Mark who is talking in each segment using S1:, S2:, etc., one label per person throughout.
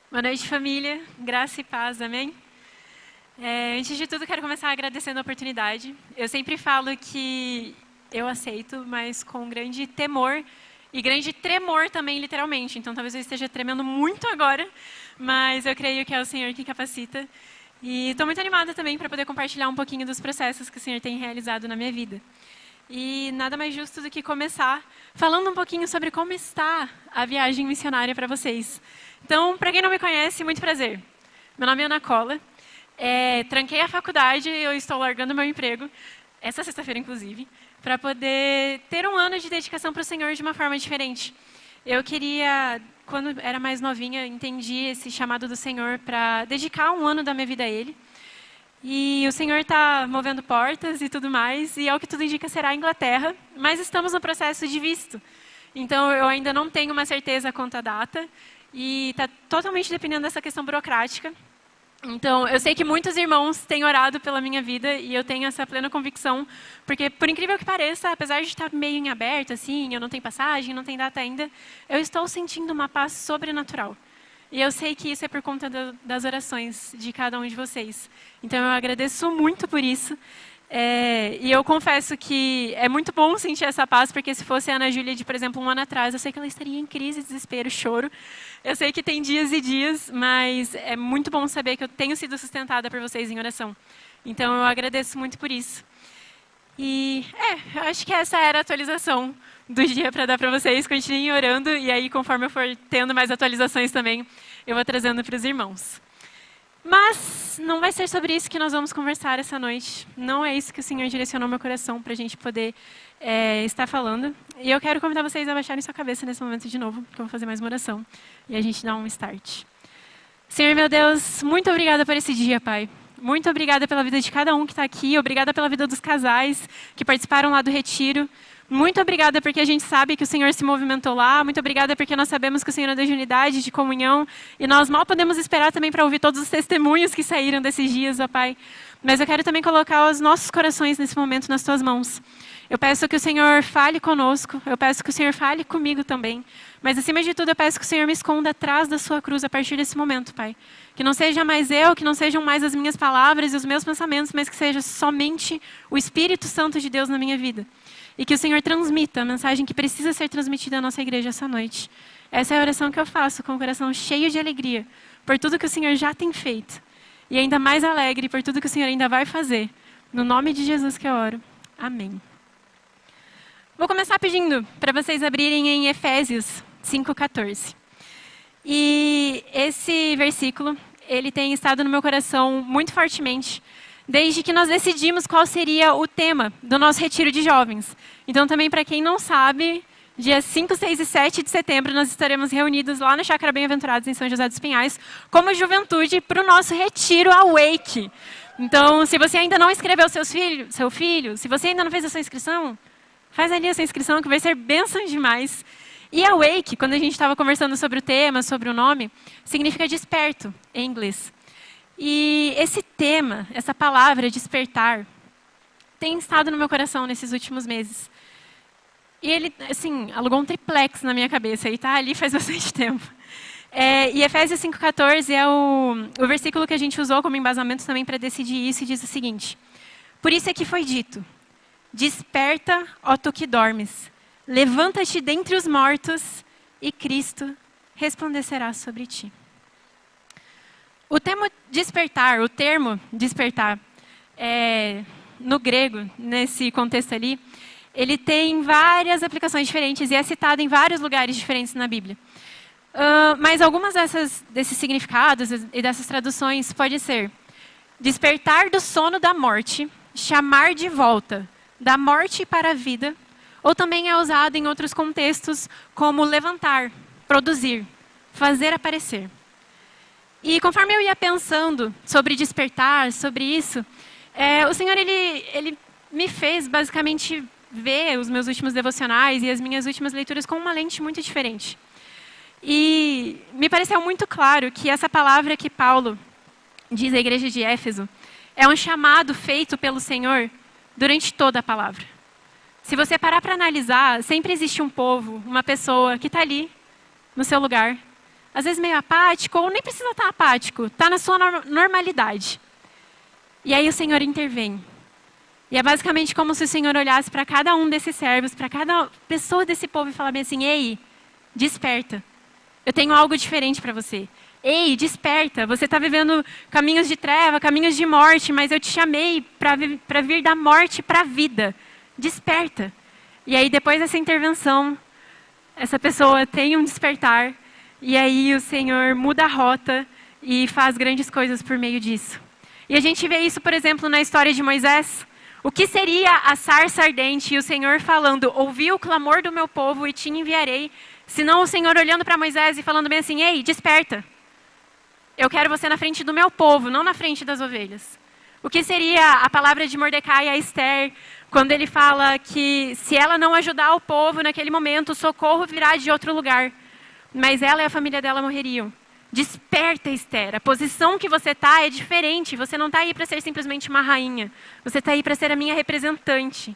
S1: Boa noite, família. Graça e paz, amém? Antes de tudo, quero começar agradecendo a oportunidade. Eu sempre falo que eu aceito, mas com grande temor e grande tremor também, literalmente. Então, talvez eu esteja tremendo muito agora, mas eu creio que é o Senhor que capacita. E estou muito animada também para poder compartilhar um pouquinho dos processos que o Senhor tem realizado na minha vida. E nada mais justo do que começar falando um pouquinho sobre como está a viagem missionária para vocês. Então, para quem não me conhece, muito prazer. Meu nome é Ana Cola. Tranquei a faculdade e eu estou largando meu emprego, essa sexta-feira, inclusive, para poder ter um ano de dedicação para o Senhor de uma forma diferente. Eu queria, quando era mais novinha, entendi esse chamado do Senhor para dedicar um ano da minha vida a Ele. E o Senhor está movendo portas e tudo mais, e ao que tudo indica será a Inglaterra, mas estamos no processo de visto. Então, eu ainda não tenho uma certeza quanto à data, e está totalmente dependendo dessa questão burocrática. Então, eu sei que muitos irmãos têm orado pela minha vida, e eu tenho essa plena convicção, porque, por incrível que pareça, apesar de estar meio em aberto, assim, eu não tenho passagem, não tenho data ainda, eu estou sentindo uma paz sobrenatural. E eu sei que isso é por conta das orações de cada um de vocês. Então, eu agradeço muito por isso. E eu confesso que é muito bom sentir essa paz, porque se fosse a Ana Júlia de, por exemplo, um ano atrás, eu sei que ela estaria em crise, desespero, choro. Eu sei que tem dias e dias, mas é muito bom saber que eu tenho sido sustentada por vocês em oração. Então, eu agradeço muito por isso. Eu acho que essa era a atualização do dia para dar para vocês. Continuem orando e aí, conforme eu for tendo mais atualizações também, eu vou trazendo para os irmãos. Mas não vai ser sobre isso que nós vamos conversar essa noite. Não é isso que o Senhor direcionou meu coração para a gente poder estar falando. E eu quero convidar vocês a baixarem sua cabeça nesse momento de novo, porque eu vou fazer mais uma oração e a gente dá um start. Senhor, meu Deus, muito obrigada por esse dia, Pai. Muito obrigada pela vida de cada um que está aqui. Obrigada pela vida dos casais que participaram lá do retiro. Muito obrigada porque a gente sabe que o Senhor se movimentou lá. Muito obrigada porque nós sabemos que o Senhor é de unidade, de comunhão. E nós mal podemos esperar também para ouvir todos os testemunhos que saíram desses dias, ó Pai. Mas eu quero também colocar os nossos corações nesse momento nas Tuas mãos. Eu peço que o Senhor fale conosco. Eu peço que o Senhor fale comigo também. Mas, acima de tudo, eu peço que o Senhor me esconda atrás da sua cruz a partir desse momento, Pai. Que não seja mais eu, que não sejam mais as minhas palavras e os meus pensamentos, mas que seja somente o Espírito Santo de Deus na minha vida. E que o Senhor transmita a mensagem que precisa ser transmitida à nossa igreja essa noite. Essa é a oração que eu faço, com o coração cheio de alegria, por tudo que o Senhor já tem feito. E ainda mais alegre por tudo que o Senhor ainda vai fazer. No nome de Jesus que eu oro. Amém. Vou começar pedindo para vocês abrirem em Efésios 5,14. E esse versículo, ele tem estado no meu coração muito fortemente, desde que nós decidimos qual seria o tema do nosso retiro de jovens. Então, também, para quem não sabe, dias 5, 6 e 7 de setembro, nós estaremos reunidos lá na Chácara Bem-Aventurados, em São José dos Pinhais, como juventude, para o nosso retiro Awake. Então, se você ainda não inscreveu seu filho, se você ainda não fez a sua inscrição, faz ali essa inscrição, que vai ser bênção demais. E Awake, quando a gente estava conversando sobre o tema, sobre o nome, significa desperto, em inglês. E esse tema, essa palavra, despertar, tem estado no meu coração nesses últimos meses. E ele, assim, alugou um triplex na minha cabeça, e está ali faz bastante tempo. E Efésios 5,14 é o versículo que a gente usou como embasamento também para decidir isso, e diz o seguinte: por isso é que foi dito, desperta, ó tu que dormes, levanta-te dentre os mortos, e Cristo resplandecerá sobre ti. O termo despertar, no grego, nesse contexto ali, ele tem várias aplicações diferentes e é citado em vários lugares diferentes na Bíblia. Mas algumas desses significados e dessas traduções pode ser despertar do sono da morte, chamar de volta, da morte para a vida, ou também é usado em outros contextos como levantar, produzir, fazer aparecer. E conforme eu ia pensando sobre despertar, sobre isso, o Senhor ele me fez basicamente ver os meus últimos devocionais e as minhas últimas leituras com uma lente muito diferente. E me pareceu muito claro que essa palavra que Paulo diz à igreja de Éfeso é um chamado feito pelo Senhor durante toda a palavra. Se você parar para analisar, sempre existe um povo, uma pessoa que está ali, no seu lugar, às vezes meio apático, ou nem precisa estar apático, está na sua normalidade. E aí o Senhor intervém. E é basicamente como se o Senhor olhasse para cada um desses servos, para cada pessoa desse povo e falasse assim, ei, desperta. Eu tenho algo diferente para você. Ei, desperta. Você está vivendo caminhos de treva, caminhos de morte, mas eu te chamei para vir da morte para a vida. Desperta. E aí depois dessa intervenção, essa pessoa tem um despertar. E aí o Senhor muda a rota e faz grandes coisas por meio disso. E a gente vê isso, por exemplo, na história de Moisés. O que seria a sarça ardente e o Senhor falando, ouvi o clamor do meu povo e te enviarei, senão o Senhor olhando para Moisés e falando bem assim, ei, desperta. Eu quero você na frente do meu povo, não na frente das ovelhas. O que seria a palavra de Mordecai a Esther, quando ele fala que se ela não ajudar o povo naquele momento, o socorro virá de outro lugar. Mas ela e a família dela morreriam. Desperta, Esther. A posição que você está é diferente. Você não está aí para ser simplesmente uma rainha. Você está aí para ser a minha representante.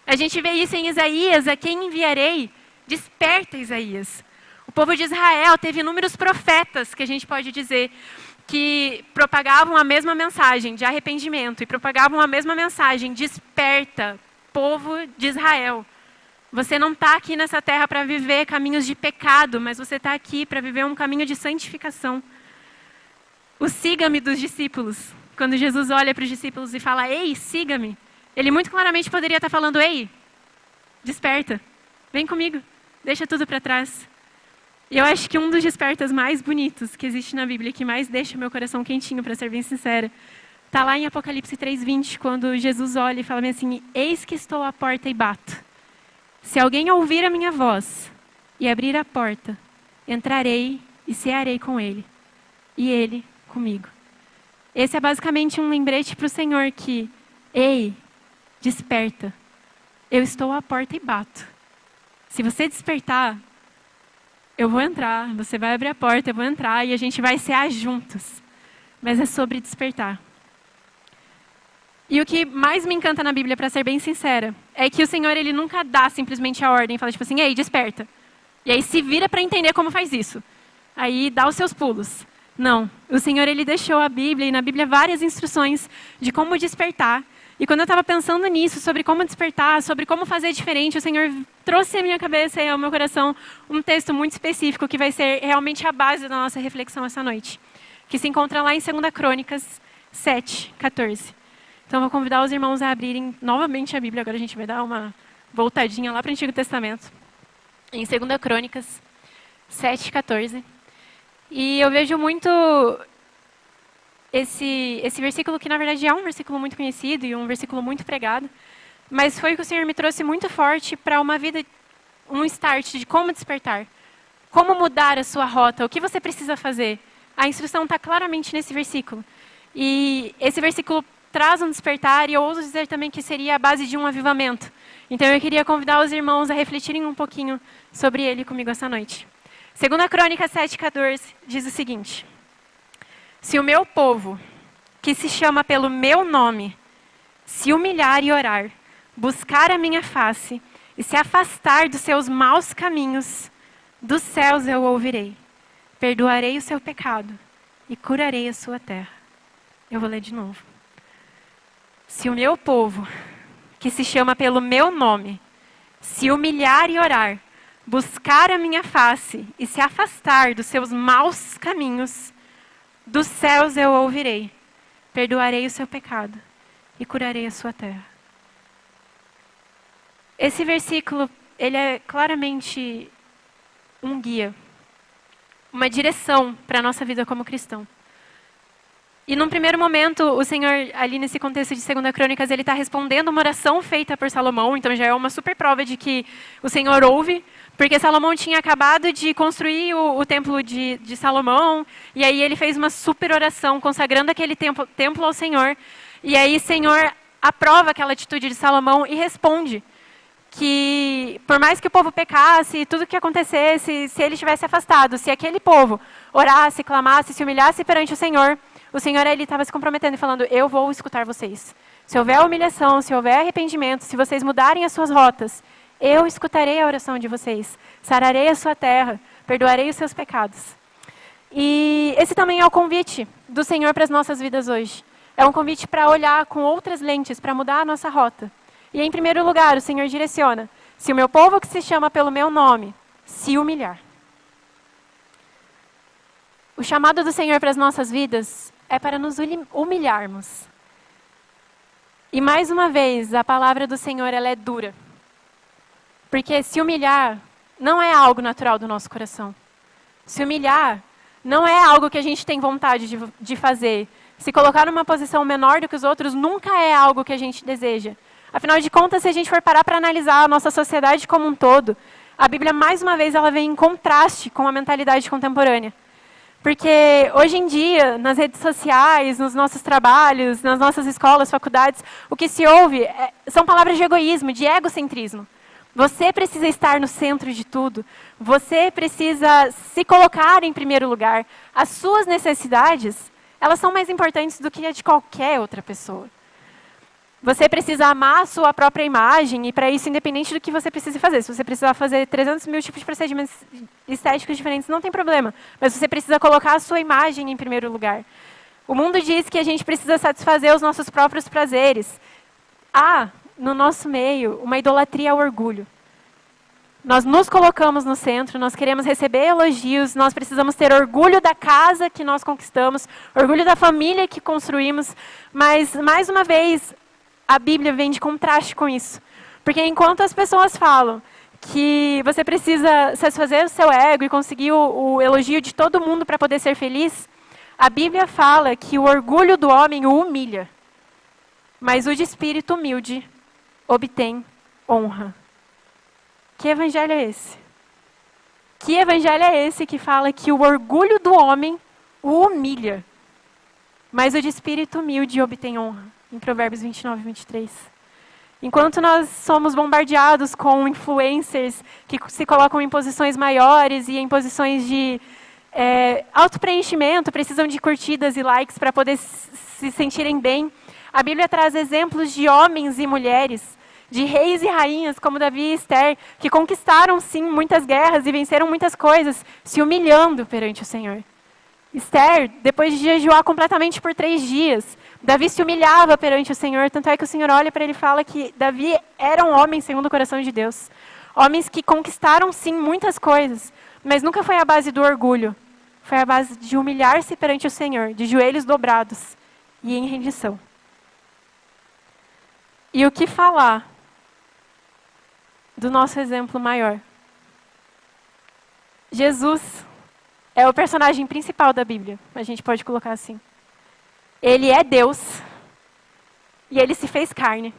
S1: A gente vê isso em Isaías, a quem enviarei? Desperta, Isaías. O povo de Israel teve inúmeros profetas, que a gente pode dizer, que propagavam a mesma mensagem de arrependimento e propagavam a mesma mensagem, desperta, povo de Israel. Você não está aqui nessa terra para viver caminhos de pecado, mas você está aqui para viver um caminho de santificação. O siga-me dos discípulos, quando Jesus olha para os discípulos e fala, ei, siga-me, ele muito claramente poderia estar falando, ei, desperta, vem comigo, deixa tudo para trás. E eu acho que um dos despertas mais bonitos que existe na Bíblia, que mais deixa o meu coração quentinho, para ser bem sincera, está lá em Apocalipse 3:20, quando Jesus olha e fala assim, eis que estou à porta e bato. Se alguém ouvir a minha voz e abrir a porta, entrarei e cearei com ele, e ele comigo. Esse é basicamente um lembrete para o Senhor que, ei, desperta, eu estou à porta e bato. Se você despertar, eu vou entrar, você vai abrir a porta, eu vou entrar e a gente vai cear juntos. Mas é sobre despertar. E o que mais me encanta na Bíblia, para ser bem sincera, é que o Senhor ele nunca dá simplesmente a ordem, fala tipo assim, ei, desperta. E aí se vira para entender como faz isso. Aí dá os seus pulos. Não, o Senhor ele deixou a Bíblia, e na Bíblia várias instruções de como despertar. E quando eu estava pensando nisso, sobre como despertar, sobre como fazer diferente, o Senhor trouxe à minha cabeça e ao meu coração um texto muito específico que vai ser realmente a base da nossa reflexão essa noite. Que se encontra lá em 2 Crônicas 7:14. Então, eu vou convidar os irmãos a abrirem novamente a Bíblia. Agora a gente vai dar uma voltadinha lá para o Antigo Testamento. Em 2 Crônicas 7:14. E eu vejo muito esse versículo, que na verdade é um versículo muito conhecido e um versículo muito pregado. Mas foi o que o Senhor me trouxe muito forte para uma vida, um start de como despertar. Como mudar a sua rota, o que você precisa fazer. A instrução está claramente nesse versículo. E esse versículo traz um despertar, e eu ouso dizer também que seria a base de um avivamento. Então eu queria convidar os irmãos a refletirem um pouquinho sobre ele comigo essa noite. 2 Crônicas 7:14 diz o seguinte: se o meu povo, que se chama pelo meu nome, se humilhar e orar, buscar a minha face e se afastar dos seus maus caminhos, dos céus eu ouvirei, perdoarei o seu pecado e curarei a sua terra. Eu vou ler de novo. Se o meu povo, que se chama pelo meu nome, se humilhar e orar, buscar a minha face e se afastar dos seus maus caminhos, dos céus eu ouvirei, perdoarei o seu pecado e curarei a sua terra. Esse versículo, ele é claramente um guia, uma direção para a nossa vida como cristão. E num primeiro momento, o Senhor, ali nesse contexto de 2 Crônicas, ele está respondendo uma oração feita por Salomão, então já é uma super prova de que o Senhor ouve, porque Salomão tinha acabado de construir o templo de Salomão, e aí ele fez uma super oração, consagrando aquele templo ao Senhor, e aí o Senhor aprova aquela atitude de Salomão e responde que, por mais que o povo pecasse, tudo que acontecesse, se ele estivesse afastado, se aquele povo orasse, clamasse, se humilhasse perante o Senhor ele estava se comprometendo e falando, eu vou escutar vocês. Se houver humilhação, se houver arrependimento, se vocês mudarem as suas rotas, eu escutarei a oração de vocês, sararei a sua terra, perdoarei os seus pecados. E esse também é o convite do Senhor para as nossas vidas hoje. É um convite para olhar com outras lentes, para mudar a nossa rota. E em primeiro lugar, o Senhor direciona: se o meu povo que se chama pelo meu nome se humilhar. O chamado do Senhor para as nossas vidas é para nos humilharmos. E mais uma vez, a palavra do Senhor ela é dura. Porque se humilhar não é algo natural do nosso coração. Se humilhar não é algo que a gente tem vontade de fazer. Se colocar numa posição menor do que os outros nunca é algo que a gente deseja. Afinal de contas, se a gente for parar para analisar a nossa sociedade como um todo, a Bíblia, mais uma vez, ela vem em contraste com a mentalidade contemporânea. Porque hoje em dia, nas redes sociais, nos nossos trabalhos, nas nossas escolas, faculdades, o que se ouve são palavras de egoísmo, de egocentrismo. Você precisa estar no centro de tudo. Você precisa se colocar em primeiro lugar. As suas necessidades, elas são mais importantes do que a de qualquer outra pessoa. Você precisa amar a sua própria imagem, e para isso, independente do que você precise fazer. Se você precisar fazer 300 mil tipos de procedimentos estéticos diferentes, não tem problema. Mas você precisa colocar a sua imagem em primeiro lugar. O mundo diz que a gente precisa satisfazer os nossos próprios prazeres. Há, no nosso meio, uma idolatria ao orgulho. Nós nos colocamos no centro, nós queremos receber elogios, nós precisamos ter orgulho da casa que nós conquistamos, orgulho da família que construímos, mas, mais uma vez, a Bíblia vem de contraste com isso. Porque enquanto as pessoas falam que você precisa satisfazer o seu ego e conseguir o elogio de todo mundo para poder ser feliz, a Bíblia fala que o orgulho do homem o humilha, mas o de espírito humilde obtém honra. Que evangelho é esse? Que evangelho é esse que fala que o orgulho do homem o humilha, mas o de espírito humilde obtém honra? Em Provérbios 29, 23. Enquanto nós somos bombardeados com influencers que se colocam em posições maiores e em posições de autopreenchimento, precisam de curtidas e likes para poder se sentirem bem, a Bíblia traz exemplos de homens e mulheres, de reis e rainhas como Davi e Esther, que conquistaram sim muitas guerras e venceram muitas coisas, se humilhando perante o Senhor. Esther, depois de jejuar completamente por 3 dias, Davi se humilhava perante o Senhor, tanto é que o Senhor olha para ele e fala que Davi era um homem segundo o coração de Deus. Homens que conquistaram sim muitas coisas, mas nunca foi a base do orgulho. Foi a base de humilhar-se perante o Senhor, de joelhos dobrados e em rendição. E o que falar do nosso exemplo maior? Jesus é o personagem principal da Bíblia, a gente pode colocar assim. Ele é Deus e ele se fez carne.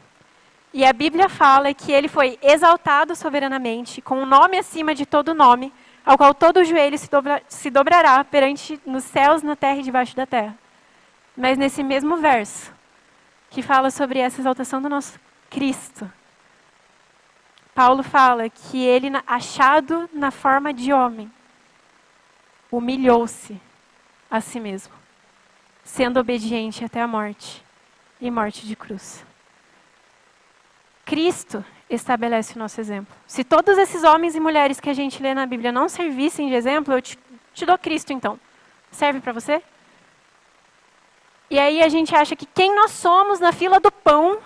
S1: E a Bíblia fala que ele foi exaltado soberanamente, com um nome acima de todo nome, ao qual todo joelho se dobrará perante nos céus, na terra e debaixo da terra. Mas nesse mesmo verso, que fala sobre essa exaltação do nosso Cristo, Paulo fala que ele, achado na forma de homem, humilhou-se a si mesmo, sendo obediente até a morte, e morte de cruz. Cristo estabelece o nosso exemplo. Se todos esses homens e mulheres que a gente lê na Bíblia não servissem de exemplo, eu te dou Cristo então. Serve para você? E aí a gente acha que quem nós somos na fila do pão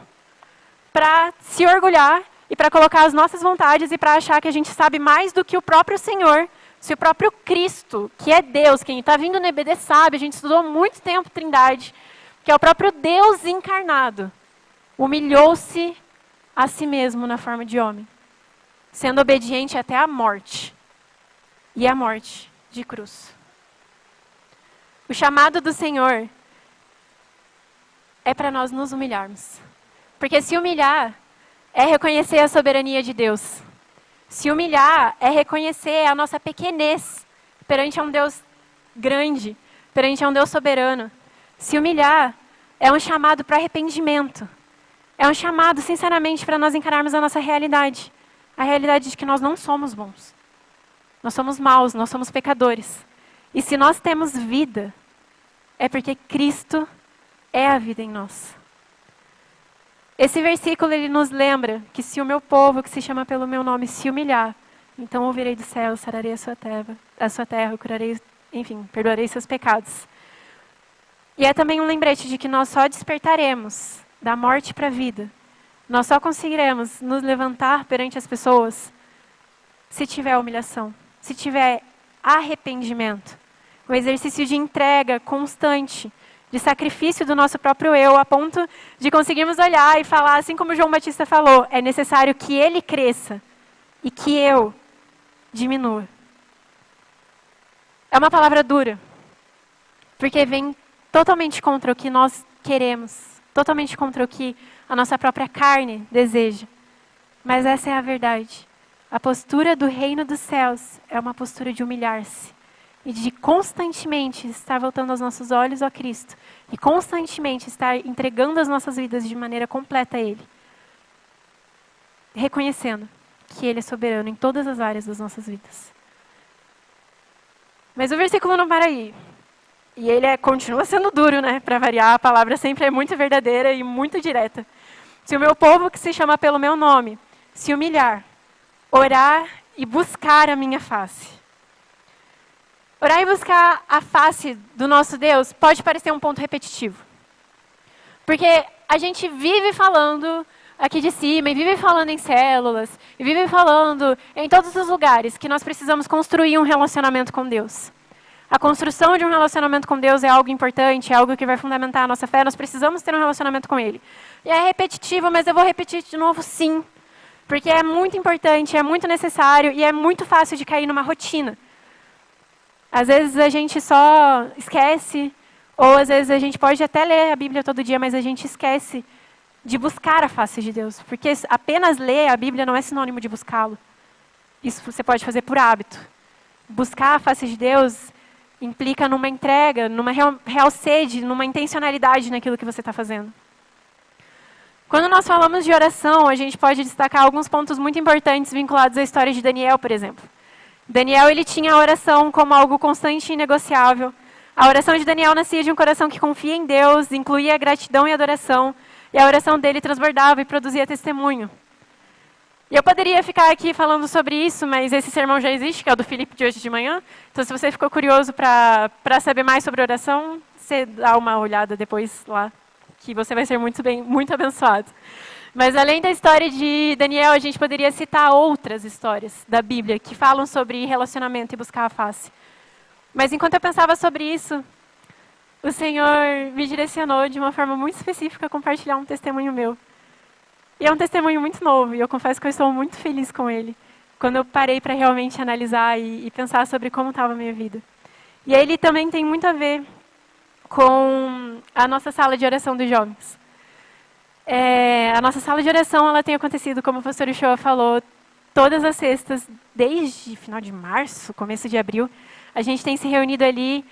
S1: para se orgulhar e para colocar as nossas vontades e para achar que a gente sabe mais do que o próprio Senhor, se o próprio Cristo, que é Deus, quem está vindo no EBD sabe, a gente estudou há muito tempo Trindade, que é o próprio Deus encarnado, humilhou-se a si mesmo na forma de homem, sendo obediente até a morte, e a morte de cruz. O chamado do Senhor é para nós nos humilharmos. Porque se humilhar é reconhecer a soberania de Deus. Se humilhar é reconhecer a nossa pequenez perante a um Deus grande, perante a um Deus soberano. Se humilhar é um chamado para arrependimento. É um chamado, sinceramente, para nós encararmos a nossa realidade. A realidade de que nós não somos bons. Nós somos maus, nós somos pecadores. E se nós temos vida, é porque Cristo é a vida em nós. Esse versículo ele nos lembra que se o meu povo, que se chama pelo meu nome, se humilhar, então ouvirei do céu, sararei a sua terra, curarei enfim, perdoarei seus pecados. E é também um lembrete de que nós só despertaremos da morte para a vida. Nós só conseguiremos nos levantar perante as pessoas se tiver humilhação, se tiver arrependimento. O exercício de entrega constante, de sacrifício do nosso próprio eu, a ponto de conseguirmos olhar e falar, assim como João Batista falou, é necessário que ele cresça e que eu diminua. É uma palavra dura, porque vem totalmente contra o que nós queremos, totalmente contra o que a nossa própria carne deseja. Mas essa é a verdade. A postura do reino dos céus é uma postura de humilhar-se e de constantemente estar voltando os nossos olhos a Cristo e constantemente estar entregando as nossas vidas de maneira completa a Ele, reconhecendo que Ele é soberano em todas as áreas das nossas vidas. Mas o versículo não para aí. E ele continua sendo duro, né? Para variar, a palavra sempre é muito verdadeira e muito direta. Se o meu povo, que se chama pelo meu nome, se humilhar, orar e buscar a minha face. Orar e buscar a face do nosso Deus pode parecer um ponto repetitivo. Porque a gente vive falando aqui de cima, e vive falando em células, e vive falando em todos os lugares que nós precisamos construir um relacionamento com Deus. A construção de um relacionamento com Deus é algo importante, é algo que vai fundamentar a nossa fé, nós precisamos ter um relacionamento com Ele. E é repetitivo, mas eu vou repetir de novo sim, porque é muito importante, é muito necessário e é muito fácil de cair numa rotina. Às vezes a gente só esquece, ou às vezes a gente pode até ler a Bíblia todo dia, mas a gente esquece de buscar a face de Deus, porque apenas ler a Bíblia não é sinônimo de buscá-lo. Isso você pode fazer por hábito. Buscar a face de Deus implica numa entrega, numa real sede, numa intencionalidade naquilo que você está fazendo. Quando nós falamos de oração, a gente pode destacar alguns pontos muito importantes vinculados à história de Daniel, por exemplo. Daniel, ele tinha a oração como algo constante e inegociável. A oração de Daniel nascia de um coração que confia em Deus, incluía gratidão e adoração, e a oração dele transbordava e produzia testemunho. E eu poderia ficar aqui falando sobre isso, mas esse sermão já existe, que é o do Felipe de hoje de manhã. Então, se você ficou curioso para saber mais sobre oração, você dá uma olhada depois lá, que você vai ser muito abençoado. Mas, além da história de Daniel, a gente poderia citar outras histórias da Bíblia que falam sobre relacionamento e buscar a face. Mas, enquanto eu pensava sobre isso, o Senhor me direcionou de uma forma muito específica a compartilhar um testemunho meu. E é um testemunho muito novo, e eu confesso que eu estou muito feliz com ele, quando eu parei para realmente analisar e pensar sobre como estava a minha vida. E ele também tem muito a ver com a nossa sala de oração dos jovens. A nossa sala de oração ela tem acontecido, como o pastor Uchoa falou, todas as sextas, desde final de março, começo de abril. A gente tem se reunido ali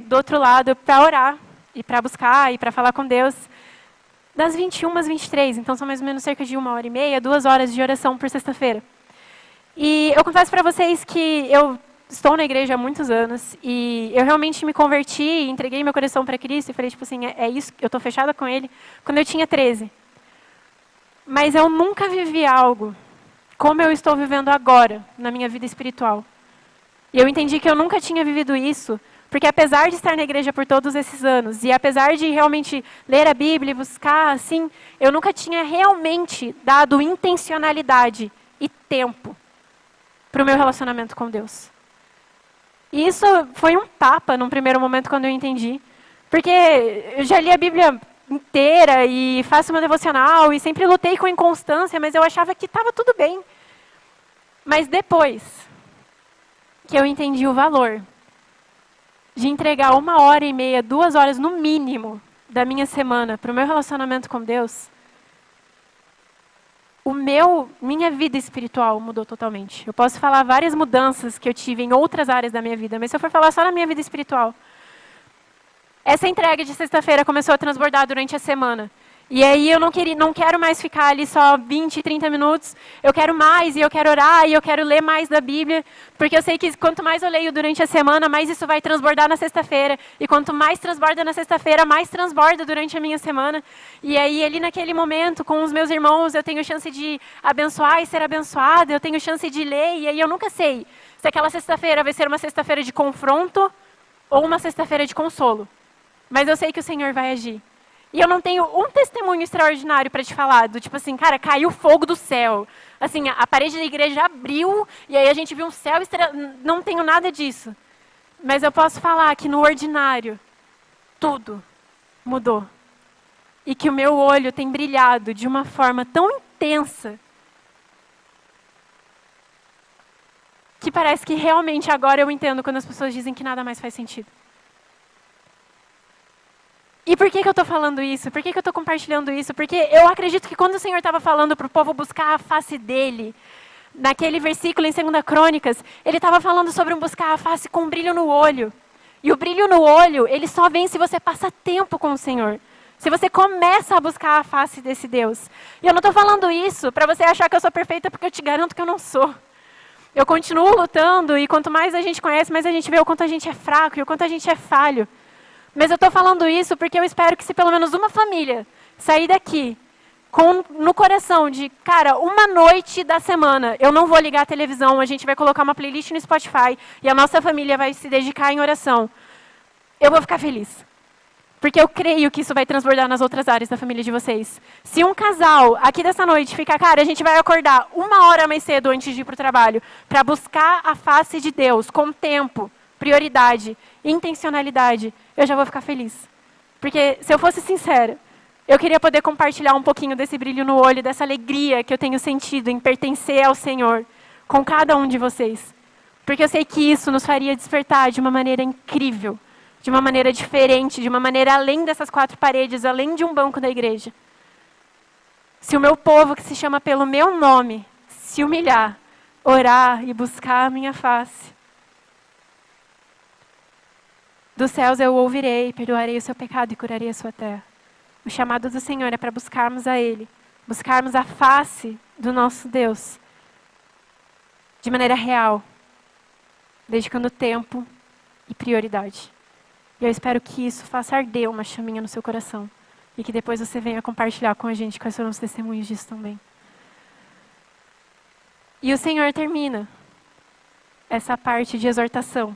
S1: do outro lado para orar, e para buscar, e para falar com Deus. Das 21 às 23, então são mais ou menos cerca de 1h30, 2 horas de oração por sexta-feira. E eu confesso para vocês que eu estou na igreja há muitos anos e eu realmente me converti, entreguei meu coração para Cristo e falei, tipo assim, é isso, eu estou fechada com Ele, quando eu tinha 13. Mas eu nunca vivi algo como eu estou vivendo agora na minha vida espiritual. E eu entendi que eu nunca tinha vivido isso, porque apesar de estar na igreja por todos esses anos, e apesar de realmente ler a Bíblia e buscar, assim, eu nunca tinha realmente dado intencionalidade e tempo para o meu relacionamento com Deus. E isso foi um tapa num primeiro momento quando eu entendi. Porque eu já li a Bíblia inteira e faço uma devocional e sempre lutei com inconstância, mas eu achava que estava tudo bem. Mas depois que eu entendi o valor de entregar 1h30, 2 horas no mínimo da minha semana para o meu relacionamento com Deus, minha vida espiritual mudou totalmente. Eu posso falar várias mudanças que eu tive em outras áreas da minha vida, mas se eu for falar só na minha vida espiritual, essa entrega de sexta-feira começou a transbordar durante a semana. E aí eu não quero mais ficar ali só 20, 30 minutos. Eu quero mais, e eu quero orar, e eu quero ler mais da Bíblia. Porque eu sei que quanto mais eu leio durante a semana, mais isso vai transbordar na sexta-feira. E quanto mais transborda na sexta-feira, mais transborda durante a minha semana. E aí ali naquele momento, com os meus irmãos, eu tenho chance de abençoar e ser abençoada. Eu tenho chance de ler, e aí eu nunca sei se aquela sexta-feira vai ser uma sexta-feira de confronto ou uma sexta-feira de consolo. Mas eu sei que o Senhor vai agir. E eu não tenho um testemunho extraordinário para te falar, do tipo assim, cara, caiu fogo do céu. Assim, a parede da igreja abriu e aí a gente viu um céu estrelado. Não tenho nada disso. Mas eu posso falar que no ordinário, tudo mudou. E que o meu olho tem brilhado de uma forma tão intensa que parece que realmente agora eu entendo quando as pessoas dizem que nada mais faz sentido. E por que eu estou falando isso? Por que eu estou compartilhando isso? Porque eu acredito que quando o Senhor estava falando para o povo buscar a face dele, naquele versículo em 2 Crônicas, ele estava falando sobre um buscar a face com um brilho no olho. E o brilho no olho, ele só vem se você passa tempo com o Senhor. Se você começa a buscar a face desse Deus. E eu não estou falando isso para você achar que eu sou perfeita, porque eu te garanto que eu não sou. Eu continuo lutando e quanto mais a gente conhece, mais a gente vê o quanto a gente é fraco e o quanto a gente é falho. Mas eu estou falando isso porque eu espero que se pelo menos uma família sair daqui no coração de, cara, uma noite da semana, eu não vou ligar a televisão, a gente vai colocar uma playlist no Spotify e a nossa família vai se dedicar em oração. Eu vou ficar feliz. Porque eu creio que isso vai transbordar nas outras áreas da família de vocês. Se um casal aqui dessa noite ficar, cara, a gente vai acordar 1 hora mais cedo antes de ir para o trabalho para buscar a face de Deus com tempo, prioridade, intencionalidade, eu já vou ficar feliz. Porque, se eu fosse sincera, eu queria poder compartilhar um pouquinho desse brilho no olho, dessa alegria que eu tenho sentido em pertencer ao Senhor com cada um de vocês. Porque eu sei que isso nos faria despertar de uma maneira incrível, de uma maneira diferente, de uma maneira além dessas 4 paredes, além de um banco da igreja. Se o meu povo, que se chama pelo meu nome, se humilhar, orar e buscar a minha face, dos céus eu ouvirei, perdoarei o seu pecado e curarei a sua terra. O chamado do Senhor é para buscarmos a Ele, buscarmos a face do nosso Deus, de maneira real, dedicando tempo e prioridade. E eu espero que isso faça arder uma chaminha no seu coração. E que depois você venha compartilhar com a gente quais foram os testemunhos disso também. E o Senhor termina essa parte de exortação,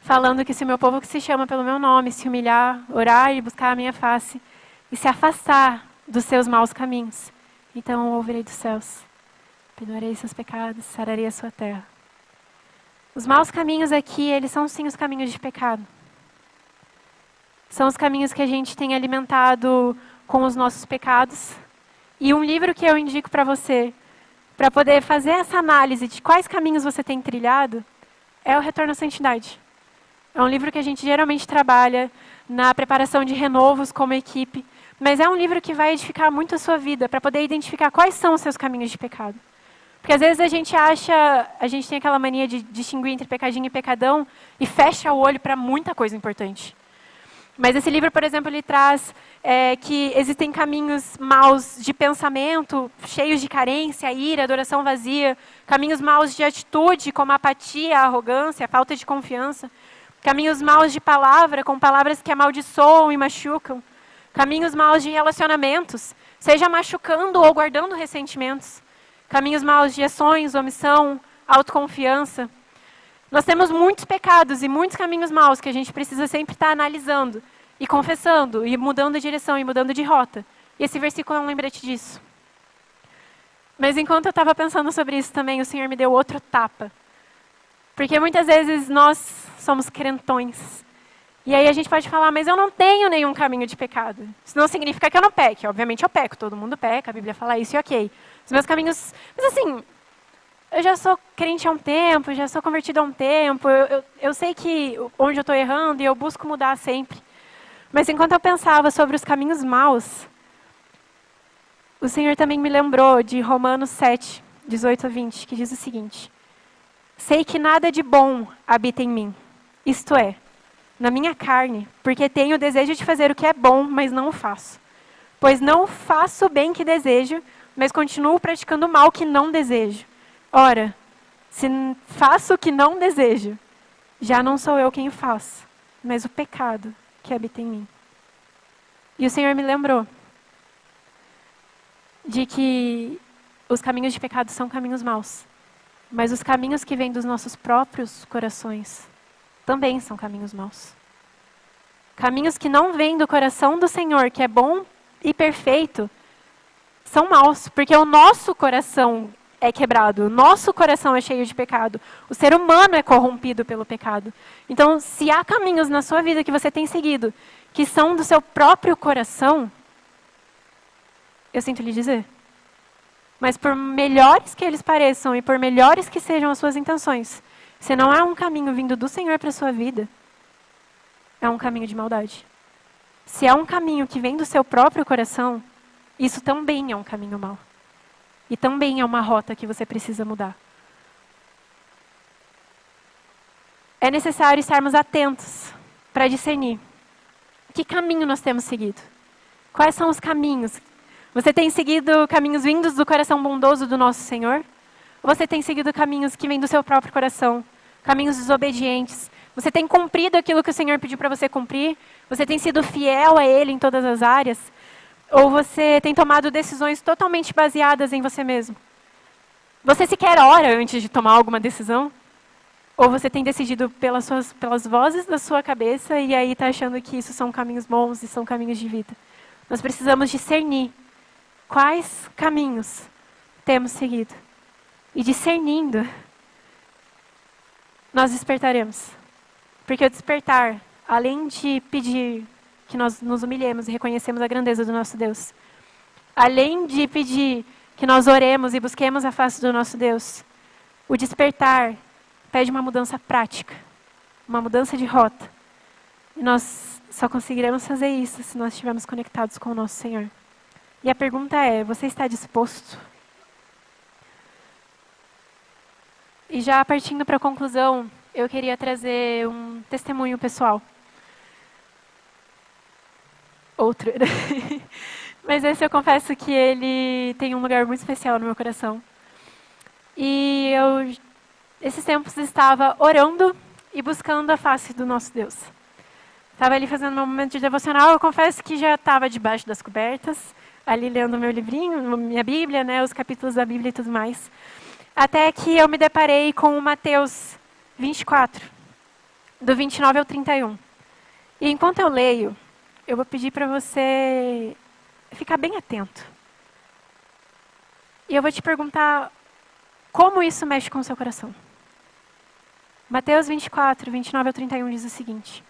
S1: falando que se o meu povo que se chama pelo meu nome se humilhar, orar e buscar a minha face, e se afastar dos seus maus caminhos, então eu ouvirei dos céus, perdoarei seus pecados, sararei a sua terra. Os maus caminhos aqui, eles são sim os caminhos de pecado. São os caminhos que a gente tem alimentado com os nossos pecados. E um livro que eu indico para você, para poder fazer essa análise de quais caminhos você tem trilhado, é o Retorno à Santidade. É um livro que a gente geralmente trabalha na preparação de renovos como equipe, mas é um livro que vai edificar muito a sua vida, para poder identificar quais são os seus caminhos de pecado. Porque às vezes a gente tem aquela mania de distinguir entre pecadinho e pecadão e fecha o olho para muita coisa importante. Mas esse livro, por exemplo, ele traz que existem caminhos maus de pensamento, cheios de carência, ira, adoração vazia, caminhos maus de atitude, como a apatia, a arrogância, a falta de confiança, caminhos maus de palavra, com palavras que amaldiçoam e machucam, caminhos maus de relacionamentos, seja machucando ou guardando ressentimentos, caminhos maus de ações, omissão, autoconfiança. Nós temos muitos pecados e muitos caminhos maus que a gente precisa sempre estar analisando e confessando e mudando de direção e mudando de rota. E esse versículo é um lembrete disso. Mas enquanto eu estava pensando sobre isso também, o Senhor me deu outro tapa. Porque muitas vezes nós somos crentões. E aí a gente pode falar, mas eu não tenho nenhum caminho de pecado. Isso não significa que eu não peque. Obviamente eu peco, todo mundo peca, a Bíblia fala isso e ok. Os meus caminhos... Mas assim... Eu já sou crente há um tempo, já sou convertida há um tempo, eu sei que onde eu estou errando e eu busco mudar sempre. Mas enquanto eu pensava sobre os caminhos maus, o Senhor também me lembrou de Romanos 7, 18 a 20, que diz o seguinte: sei que nada de bom habita em mim, isto é, na minha carne, porque tenho o desejo de fazer o que é bom, mas não o faço. Pois não faço o bem que desejo, mas continuo praticando o mal que não desejo. Ora, se faço o que não desejo, já não sou eu quem o faço, mas o pecado que habita em mim. E o Senhor me lembrou de que os caminhos de pecado são caminhos maus. Mas os caminhos que vêm dos nossos próprios corações também são caminhos maus. Caminhos que não vêm do coração do Senhor, que é bom e perfeito, são maus, porque o nosso coração é quebrado, o nosso coração é cheio de pecado, o ser humano é corrompido pelo pecado. Então, se há caminhos na sua vida que você tem seguido, que são do seu próprio coração, eu sinto lhe dizer, mas por melhores que eles pareçam e por melhores que sejam as suas intenções, se não há um caminho vindo do Senhor para a sua vida, é um caminho de maldade. Se é um caminho que vem do seu próprio coração, isso também é um caminho mau. E também é uma rota que você precisa mudar. É necessário estarmos atentos para discernir que caminho nós temos seguido. Quais são os caminhos? Você tem seguido caminhos vindos do coração bondoso do nosso Senhor? Ou você tem seguido caminhos que vêm do seu próprio coração? Caminhos desobedientes? Você tem cumprido aquilo que o Senhor pediu para você cumprir? Você tem sido fiel a Ele em todas as áreas? Ou você tem tomado decisões totalmente baseadas em você mesmo? Você sequer ora antes de tomar alguma decisão? Ou você tem decidido pelas vozes da sua cabeça e aí está achando que isso são caminhos bons e são caminhos de vida? Nós precisamos discernir quais caminhos temos seguido. E discernindo, nós despertaremos. Porque o despertar, além de pedir que nós nos humilhemos e reconhecemos a grandeza do nosso Deus, além de pedir que nós oremos e busquemos a face do nosso Deus, o despertar pede uma mudança prática, uma mudança de rota. E nós só conseguiremos fazer isso se nós estivermos conectados com o nosso Senhor. E a pergunta é, você está disposto? E já partindo para a conclusão, eu queria trazer um testemunho pessoal. Outro. Mas esse eu confesso que ele tem um lugar muito especial no meu coração. E eu, esses tempos, estava orando e buscando a face do nosso Deus. Estava ali fazendo um momento de devocional, eu confesso que já estava debaixo das cobertas, ali lendo meu livrinho, minha Bíblia, né, os capítulos da Bíblia e tudo mais. Até que eu me deparei com o Mateus 24, do 29 ao 31. E enquanto eu leio, eu vou pedir para você ficar bem atento. E eu vou te perguntar como isso mexe com o seu coração. Mateus 24, 29 ao 31 diz o seguinte: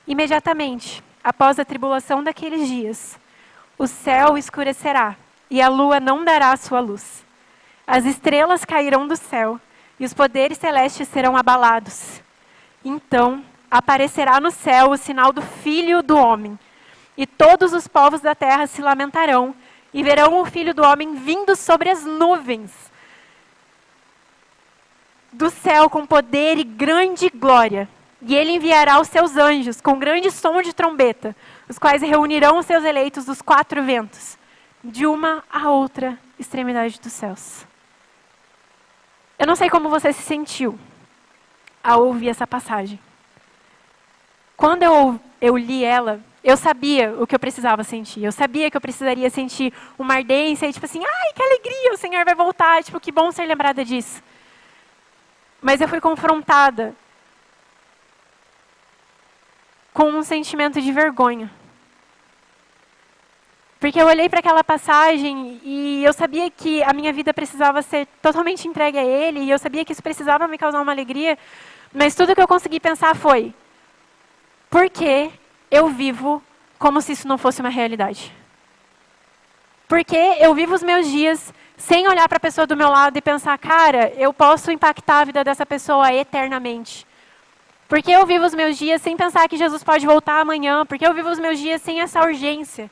S1: imediatamente, após a tribulação daqueles dias, o céu escurecerá e a lua não dará a sua luz. As estrelas cairão do céu e os poderes celestes serão abalados. Então, aparecerá no céu o sinal do Filho do Homem. E todos os povos da terra se lamentarão e verão o Filho do Homem vindo sobre as nuvens do céu com poder e grande glória. E ele enviará os seus anjos com grande som de trombeta, os quais reunirão os seus eleitos dos quatro ventos, de uma a outra extremidade dos céus. Eu não sei como você se sentiu ao ouvir essa passagem. Quando eu li ela, eu sabia o que eu precisava sentir. Eu sabia que eu precisaria sentir uma ardência e tipo assim, ai, que alegria, o Senhor vai voltar, tipo, que bom ser lembrada disso. Mas eu fui confrontada com um sentimento de vergonha. Porque eu olhei para aquela passagem e eu sabia que a minha vida precisava ser totalmente entregue a Ele, e eu sabia que isso precisava me causar uma alegria, mas tudo que eu consegui pensar foi: por que eu vivo como se isso não fosse uma realidade? Por que eu vivo os meus dias sem olhar para a pessoa do meu lado e pensar, cara, eu posso impactar a vida dessa pessoa eternamente? Por que eu vivo os meus dias sem pensar que Jesus pode voltar amanhã? Por que eu vivo os meus dias sem essa urgência?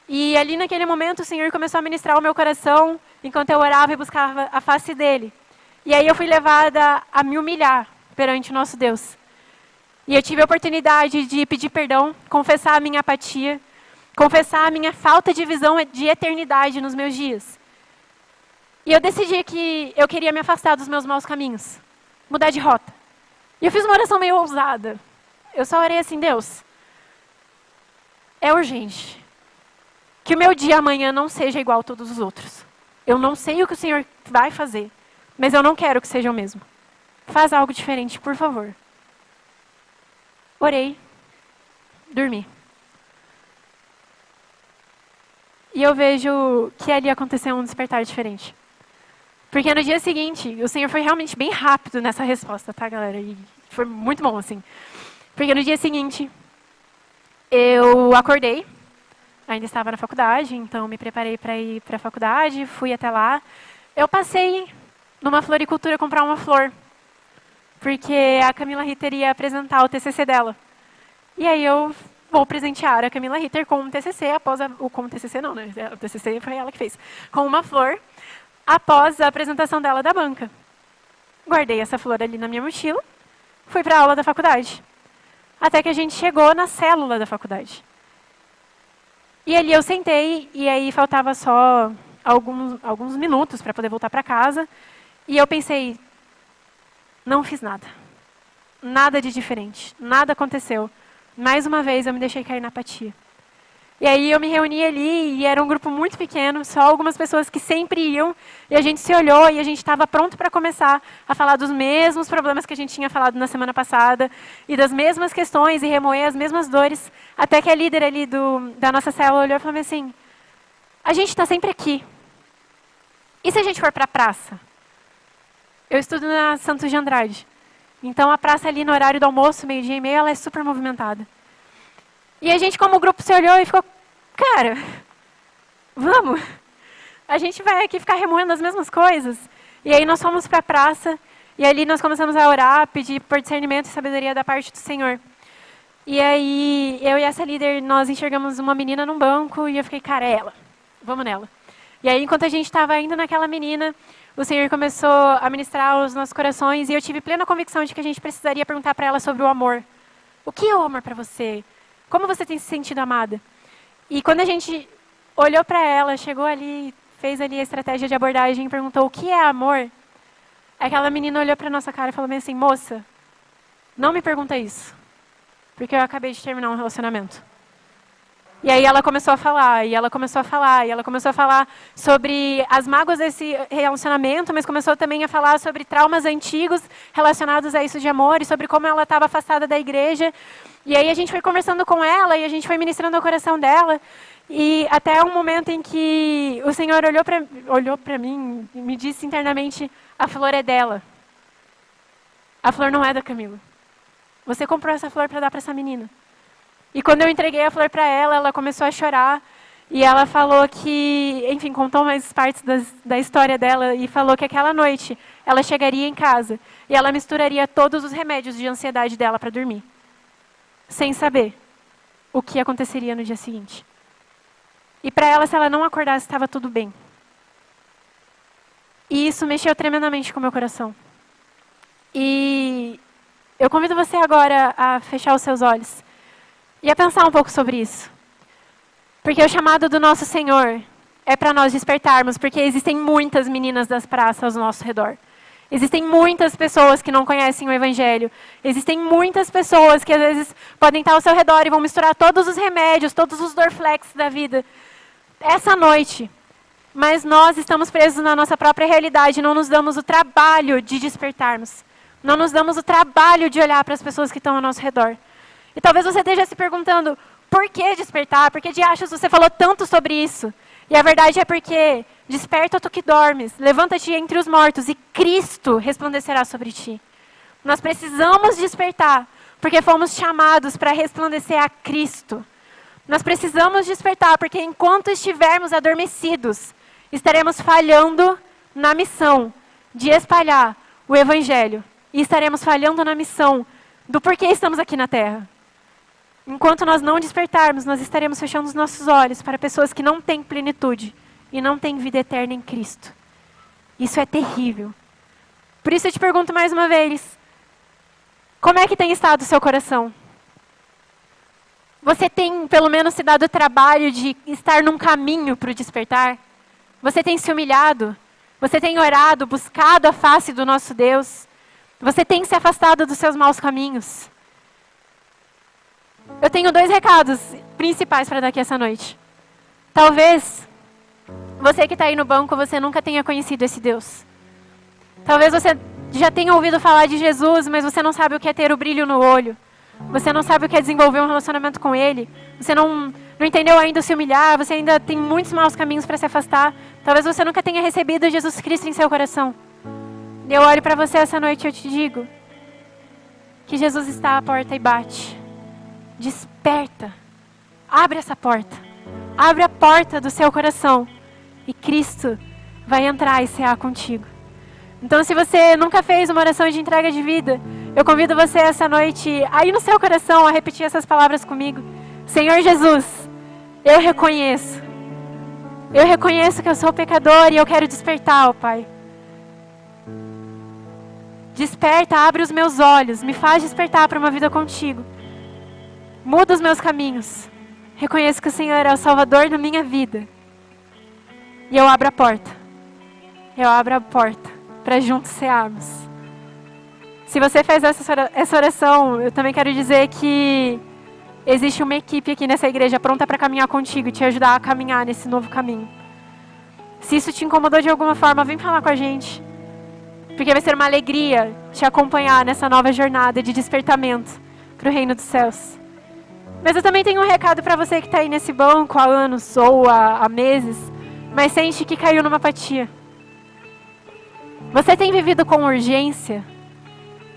S1: E ali naquele momento o Senhor começou a ministrar o meu coração enquanto eu orava e buscava a face dEle. E aí eu fui levada a me humilhar perante o nosso Deus. E eu tive a oportunidade de pedir perdão, confessar a minha apatia, confessar a minha falta de visão de eternidade nos meus dias. E eu decidi que eu queria me afastar dos meus maus caminhos, mudar de rota. E eu fiz uma oração meio ousada. Eu só orei assim: Deus, é urgente que o meu dia amanhã não seja igual a todos os outros. Eu não sei o que o Senhor vai fazer, mas eu não quero que seja o mesmo. Faz algo diferente, por favor. Orei, dormi. E eu vejo que ali aconteceu um despertar diferente. Porque no dia seguinte, o Senhor foi realmente bem rápido nessa resposta, tá, galera? E foi muito bom, assim. Porque no dia seguinte, eu acordei, ainda estava na faculdade, então me preparei para ir para a faculdade, fui até lá. Eu passei numa floricultura comprar uma flor, porque a Camila Ritter ia apresentar o TCC dela. E aí eu vou presentear a Camila Ritter com um TCC após com um TCC não, né? O TCC foi ela que fez. Com uma flor após a apresentação dela da banca. Guardei essa flor ali na minha mochila, fui para a aula da faculdade. Até que a gente chegou na célula da faculdade. E ali eu sentei, e aí faltava só alguns minutos para poder voltar para casa. E eu pensei, não fiz nada. Nada de diferente. Nada aconteceu. Mais uma vez eu me deixei cair na apatia. E aí eu me reuni ali, e era um grupo muito pequeno, só algumas pessoas que sempre iam, e a gente se olhou, e a gente estava pronto para começar a falar dos mesmos problemas que a gente tinha falado na semana passada, e das mesmas questões, e remoer as mesmas dores, até que a líder ali da nossa célula olhou e falou assim, a gente está sempre aqui. E se a gente for para a praça? Eu estudo na Santos de Andrade, então a praça ali no horário do almoço, 12:30, ela é super movimentada. E a gente, como grupo, se olhou e ficou, cara, vamos. A gente vai aqui ficar remoendo as mesmas coisas. E aí nós fomos para a praça, e ali nós começamos a orar, pedir por discernimento e sabedoria da parte do Senhor. E aí, eu e essa líder, nós enxergamos uma menina num banco, e eu fiquei, cara, é ela, vamos nela. E aí, enquanto a gente estava indo naquela menina, o Senhor começou a ministrar os nossos corações, e eu tive plena convicção de que a gente precisaria perguntar para ela sobre o amor. O que é o amor para você? Como você tem se sentido amada? E quando a gente olhou para ela, chegou ali, fez ali a estratégia de abordagem e perguntou o que é amor, aquela menina olhou para nossa cara e falou bem assim, moça, não me pergunta isso, porque eu acabei de terminar um relacionamento. E aí ela começou a falar, e ela começou a falar, e ela começou a falar sobre as mágoas desse relacionamento, mas começou também a falar sobre traumas antigos relacionados a isso de amor, e sobre como ela estava afastada da igreja. E aí a gente foi conversando com ela, e a gente foi ministrando o coração dela, e até um momento em que o Senhor olhou para mim e me disse internamente, a flor é dela. A flor não é da Camila. Você comprou essa flor para dar para essa menina. E quando eu entreguei a flor para ela, ela começou a chorar. E ela falou que, enfim, contou mais partes da história dela e falou que aquela noite ela chegaria em casa e ela misturaria todos os remédios de ansiedade dela para dormir, sem saber o que aconteceria no dia seguinte. E para ela, se ela não acordasse, estava tudo bem. E isso mexeu tremendamente com o meu coração. E eu convido você agora a fechar os seus olhos e a pensar um pouco sobre isso. Porque o chamado do nosso Senhor é para nós despertarmos, porque existem muitas meninas das praças ao nosso redor. Existem muitas pessoas que não conhecem o Evangelho. Existem muitas pessoas que às vezes podem estar ao seu redor e vão misturar todos os remédios, todos os Dorflex da vida. Essa noite, mas nós estamos presos na nossa própria realidade, não nos damos o trabalho de despertarmos. Não nos damos o trabalho de olhar para as pessoas que estão ao nosso redor. E talvez você esteja se perguntando, por que despertar? Por que de achas você falou tanto sobre isso? E a verdade é porque, desperta tu que dormes, levanta-te entre os mortos e Cristo resplandecerá sobre ti. Nós precisamos despertar, porque fomos chamados para resplandecer a Cristo. Nós precisamos despertar, porque enquanto estivermos adormecidos, estaremos falhando na missão de espalhar o Evangelho. E estaremos falhando na missão do porquê estamos aqui na Terra. Enquanto nós não despertarmos, nós estaremos fechando os nossos olhos para pessoas que não têm plenitude e não têm vida eterna em Cristo. Isso é terrível. Por isso eu te pergunto mais uma vez, como é que tem estado o seu coração? Você tem pelo menos se dado o trabalho de estar num caminho para o despertar? Você tem se humilhado? Você tem orado, buscado a face do nosso Deus? Você tem se afastado dos seus maus caminhos? Eu tenho 2 recados principais para dar aqui essa noite. Talvez você que está aí no banco, você nunca tenha conhecido esse Deus. Talvez você já tenha ouvido falar de Jesus, mas você não sabe o que é ter o brilho no olho. Você não sabe o que é desenvolver um relacionamento com Ele. Você não entendeu ainda se humilhar. Você ainda tem muitos maus caminhos para se afastar. Talvez você nunca tenha recebido Jesus Cristo em seu coração. Eu olho para você essa noite e eu te digo que Jesus está à porta e bate. Desperta. Abre essa porta. Abre a porta do seu coração. E Cristo vai entrar e cear contigo. Então, se você nunca fez uma oração de entrega de vida, eu convido você essa noite, aí no seu coração, a repetir essas palavras comigo. Senhor Jesus, eu reconheço que eu sou pecador e eu quero despertar, ó Pai. Desperta, abre os meus olhos, me faz despertar para uma vida contigo. Muda os meus caminhos. Reconheço que o Senhor é o Salvador da minha vida. E eu abro a porta. Eu abro a porta para juntos cearmos. Se você fez essa oração, eu também quero dizer que existe uma equipe aqui nessa igreja pronta para caminhar contigo e te ajudar a caminhar nesse novo caminho. Se isso te incomodou de alguma forma, vem falar com a gente. Porque vai ser uma alegria te acompanhar nessa nova jornada de despertamento para o reino dos céus. Mas eu também tenho um recado para você que está aí nesse banco há anos ou há meses, mas sente que caiu numa apatia. Você tem vivido com urgência?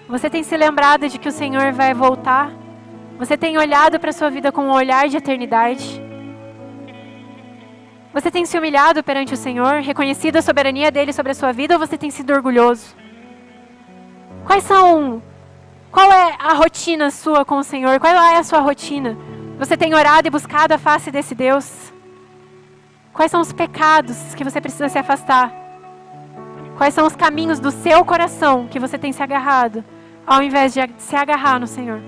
S1: Você tem se lembrado de que o Senhor vai voltar? Você tem olhado para a sua vida com um olhar de eternidade? Você tem se humilhado perante o Senhor, reconhecido a soberania dele sobre a sua vida, ou você tem sido orgulhoso? Qual é a rotina sua com o Senhor? Qual é a sua rotina? Você tem orado e buscado a face desse Deus? Quais são os pecados que você precisa se afastar? Quais são os caminhos do seu coração que você tem se agarrado, ao invés de se agarrar no Senhor?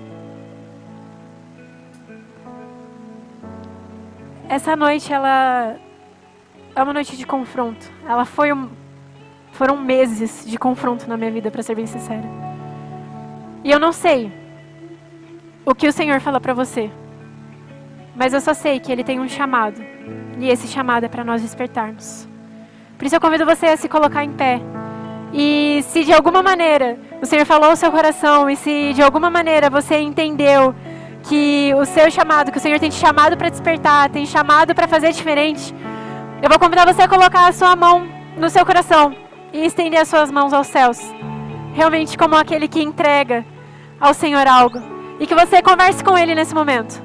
S1: Essa noite, ela é uma noite de confronto. Foram meses de confronto na minha vida, para ser bem sincera. E eu não sei o que o Senhor fala para você, mas eu só sei que Ele tem um chamado, e esse chamado é para nós despertarmos. Por isso eu convido você a se colocar em pé. E se de alguma maneira o Senhor falou ao seu coração, e se de alguma maneira você entendeu que o seu chamado, que o Senhor tem te chamado para despertar, tem chamado para fazer diferente, eu vou convidar você a colocar a sua mão no seu coração e estender as suas mãos aos céus. Realmente como aquele que entrega ao Senhor algo. E que você converse com Ele nesse momento.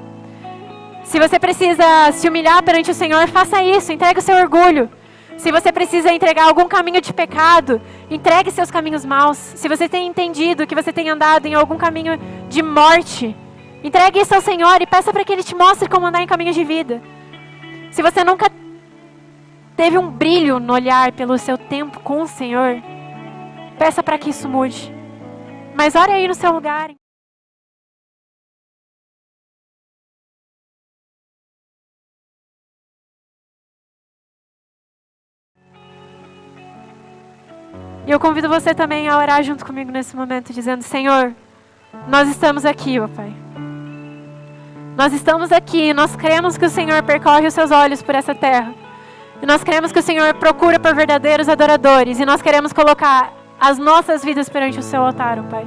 S1: Se você precisa se humilhar perante o Senhor, faça isso, entregue o seu orgulho. Se você precisa entregar algum caminho de pecado, entregue seus caminhos maus. Se você tem entendido que você tem andado em algum caminho de morte, entregue isso ao Senhor e peça para que Ele te mostre como andar em caminhos de vida. Se você nunca teve um brilho no olhar pelo seu tempo com o Senhor, peça para que isso mude. Mas ore aí no seu lugar. E eu convido você também a orar junto comigo nesse momento, dizendo: Senhor, nós estamos aqui, ó Pai. Nós estamos aqui, nós cremos que o Senhor percorre os seus olhos por essa terra. E nós cremos que o Senhor procura por verdadeiros adoradores. E nós queremos colocar as nossas vidas perante o seu altar, ó Pai.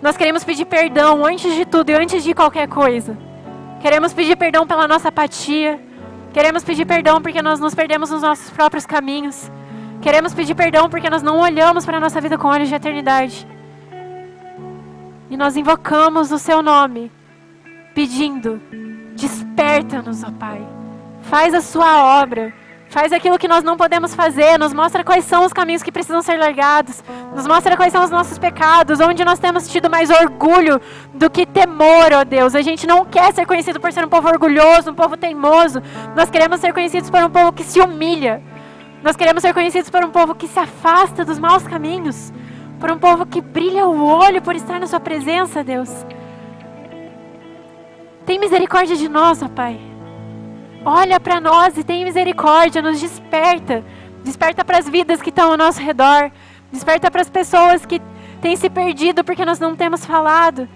S1: Nós queremos pedir perdão antes de tudo e antes de qualquer coisa. Queremos pedir perdão pela nossa apatia. Queremos pedir perdão porque nós nos perdemos nos nossos próprios caminhos. Queremos pedir perdão porque nós não olhamos para a nossa vida com olhos de eternidade. E nós invocamos o seu nome, pedindo: desperta-nos, ó Pai. Faz a sua obra. Faz aquilo que nós não podemos fazer. Nos mostra quais são os caminhos que precisam ser largados. Nos mostra quais são os nossos pecados. Onde nós temos tido mais orgulho do que temor, ó Deus. A gente não quer ser conhecido por ser um povo orgulhoso, um povo teimoso. Nós queremos ser conhecidos por um povo que se humilha. Nós queremos ser conhecidos por um povo que se afasta dos maus caminhos. Por um povo que brilha o olho por estar na sua presença, Deus. Tem misericórdia de nós, ó Pai. Olha para nós e tem misericórdia, nos desperta. Desperta para as vidas que estão ao nosso redor. Desperta para as pessoas que têm se perdido porque nós não temos falado.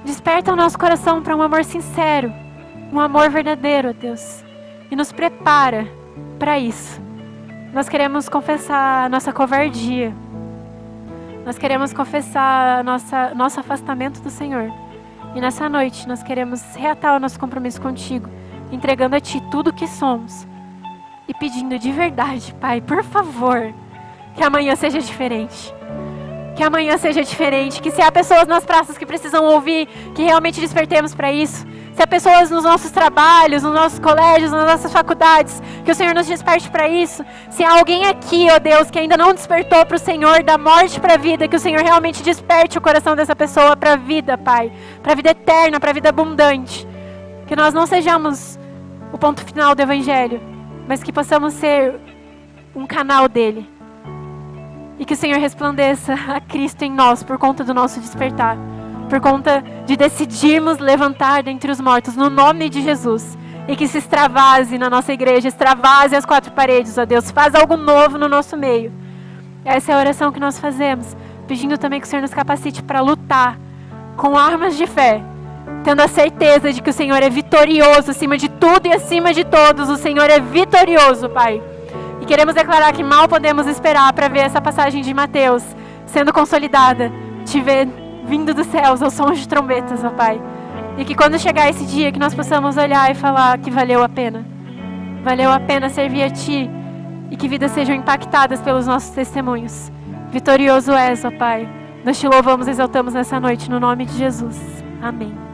S1: Desperta o nosso coração para um amor sincero, um amor verdadeiro, ó Deus. E nos prepara para isso. Nós queremos confessar a nossa covardia Nós queremos confessar nosso afastamento do Senhor. E nessa noite nós queremos reatar o nosso compromisso contigo, entregando a Ti tudo o que somos. E pedindo de verdade, Pai, por favor, que amanhã seja diferente. Que amanhã seja diferente. Que se há pessoas nas praças que precisam ouvir, que realmente despertemos para isso. Se há pessoas nos nossos trabalhos, nos nossos colégios, nas nossas faculdades, que o Senhor nos desperte para isso. Se há alguém aqui, ó Deus, que ainda não despertou para o Senhor, da morte para a vida, que o Senhor realmente desperte o coração dessa pessoa para a vida, Pai. Para a vida eterna, para a vida abundante. Que nós não sejamos o ponto final do Evangelho, mas que possamos ser um canal dele. E que o Senhor resplandeça a Cristo em nós por conta do nosso despertar. Por conta de decidirmos levantar dentre os mortos no nome de Jesus. E que se extravase na nossa igreja, extravase as quatro paredes, ó Deus. Faz algo novo no nosso meio. Essa é a oração que nós fazemos. Pedindo também que o Senhor nos capacite para lutar com armas de fé. Tendo a certeza de que o Senhor é vitorioso acima de tudo e acima de todos. O Senhor é vitorioso, Pai. E queremos declarar que mal podemos esperar para ver essa passagem de Mateus sendo consolidada. Te ver vindo dos céus aos sons de trombetas, ó Pai. E que quando chegar esse dia, que nós possamos olhar e falar que valeu a pena. Valeu a pena servir a Ti. E que vidas sejam impactadas pelos nossos testemunhos. Vitorioso és, ó Pai. Nós Te louvamos e exaltamos nessa noite, no nome de Jesus. Amém.